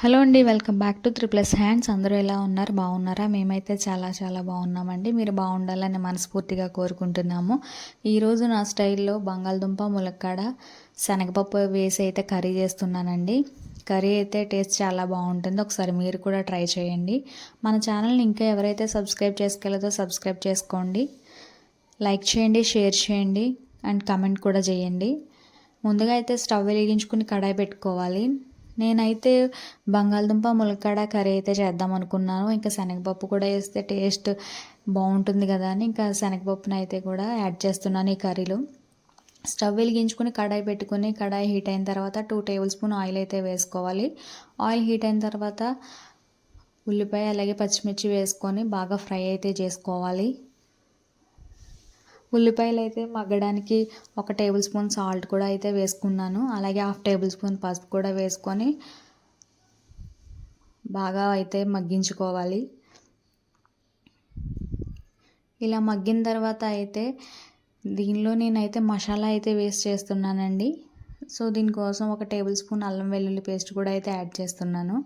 Hello అండి. Welcome back to 3+ hands. అందరూ ఎలా ఉన్నారు? బాగున్నారా? మేమైతే చాలా చాలా బాగున్నామండి. మీరు బాగుండాలని మనస్ఫూర్తిగా కోరుకుంటున్నాము. ఈరోజు నా స్టైల్లో బంగాళదుంప, ములక్కాడ, శనగపప్పు వేసి అయితే కర్రీ చేస్తున్నానండి. కర్రీ అయితే టేస్ట్ చాలా బాగుంటుంది. ఒకసారి మీరు కూడా ట్రై చేయండి. మన ఛానల్ని ఇంకా ఎవరైతే సబ్స్క్రైబ్ చేసుకోలేదో సబ్స్క్రైబ్ చేసుకోండి. లైక్ చేయండి, షేర్ చేయండి అండ్ కమెంట్ కూడా చేయండి. ముందుగా అయితే స్టవ్ వెలిగించుకుని కడాయి పెట్టుకోవాలి. నేనైతే బంగాళదుంప, ములక్కాడ కర్రీ అయితే చేద్దాం అనుకున్నాను. ఇంకా శనగపప్పు కూడా వేస్తే టేస్ట్ బాగుంటుంది కదా అని ఇంకా శనగపప్పును అయితే కూడా యాడ్ చేస్తున్నాను ఈ కర్రీలో. స్టవ్ వెలిగించుకుని కడాయి పెట్టుకుని కడాయి హీట్ అయిన తర్వాత 2 టేబుల్ స్పూన్ ఆయిల్ అయితే వేసుకోవాలి. ఆయిల్ హీట్ అయిన తర్వాత ఉల్లిపాయ అలాగే పచ్చిమిర్చి వేసుకొని బాగా ఫ్రై అయితే చేసుకోవాలి. ఉల్లిపాయలు అయితే మగ్గడానికి 1 టేబుల్ స్పూన్ సాల్ట్ కూడా అయితే వేసుకున్నాను. అలాగే 1/2 టేబుల్ స్పూన్ పసుపు కూడా వేసుకొని బాగా అయితే మగ్గించుకోవాలి. ఇలా మగ్గిన తర్వాత అయితే దీనిలో నేనైతే మసాలా అయితే వేస్ట్ చేస్తున్నానండి. సో దీనికోసం 1 టేబుల్ స్పూన్ అల్లం వెల్లుల్లి పేస్ట్ కూడా అయితే యాడ్ చేస్తున్నాను.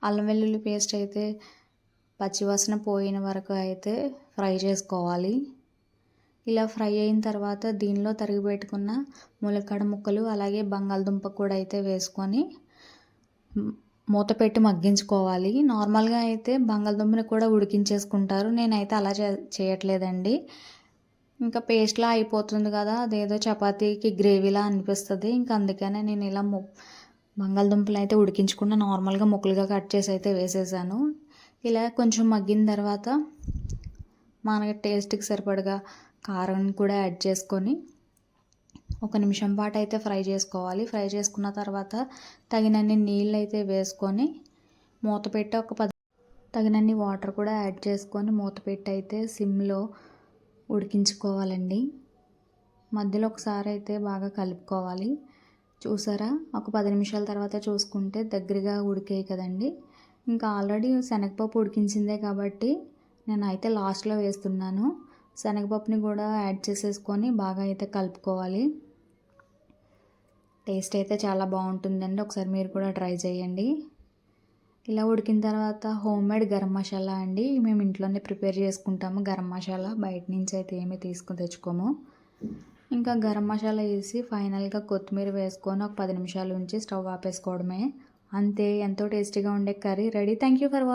అల్లం వెల్లుల్లి పేస్ట్ అయితే పచ్చివాసన పోయిన వరకు అయితే ఫ్రై చేసుకోవాలి. ఇలా ఫ్రై అయిన తర్వాత దీనిలో తరిగి పెట్టుకున్న ములక్కాడ ముక్కలు అలాగే బంగాళదుంప కూడా అయితే వేసుకొని మూత పెట్టి మగ్గించుకోవాలి. నార్మల్గా అయితే బంగాళదుంపని కూడా ఉడికించేసుకుంటారు. నేనైతే అలా చేయట్లేదండి. ఇంకా పేస్ట్లా అయిపోతుంది కదా, అదేదో చపాతీకి గ్రేవీలా అనిపిస్తుంది. ఇంకా అందుకనే నేను ఇలా బంగాళదుంపలు అయితే ఉడికించకుండా నార్మల్గా ముక్కలుగా కట్ చేసి అయితే వేసేసాను. ఇలా కొంచెం మగ్గిన తర్వాత మనకి టేస్ట్కి సరిపడగా కారం కూడా యాడ్ చేసుకొని 1 నిమిషం పాటు అయితే ఫ్రై చేసుకోవాలి. ఫ్రై చేసుకున్న తర్వాత తగినన్ని నీళ్ళు అయితే వేసుకొని మూత పెట్టి తగినన్ని వాటర్ కూడా యాడ్ చేసుకొని మూత పెట్టి అయితే సిమ్లో ఉడికించుకోవాలండి. మధ్యలో ఒకసారి అయితే బాగా కలుపుకోవాలి. చూసారా, ఒక 10 నిమిషాల తర్వాత చూసుకుంటే దగ్గరగా ఉడికాయి కదండి. ఇంకా ఆల్రెడీ శనగపప్పు ఉడికించిందే కాబట్టి నేనైతే లాస్ట్లో వేస్తున్నాను. శనగపప్పుని కూడా యాడ్ చేసేసుకొని బాగా అయితే కలుపుకోవాలి. టేస్ట్ అయితే చాలా బాగుంటుందండి. ఒకసారి మీరు కూడా ట్రై చేయండి. ఇలా ఉడికిన తర్వాత హోమ్మేడ్ గరం మసాలా అండి, మేము ఇంట్లోనే ప్రిపేర్ చేసుకుంటాము. గరం మసాలా బయట నుంచి అయితే ఏమీ తీసుకొని తెచ్చుకోము. ఇంకా గరం మసాలా వేసి ఫైనల్గా కొత్తిమీర వేసుకొని ఒక 10 నిమిషాలు ఉంచి స్టవ్ ఆపేసుకోవడమే. అంతే, ఎంతో టేస్టీగా ఉండే curry ready. Thank you for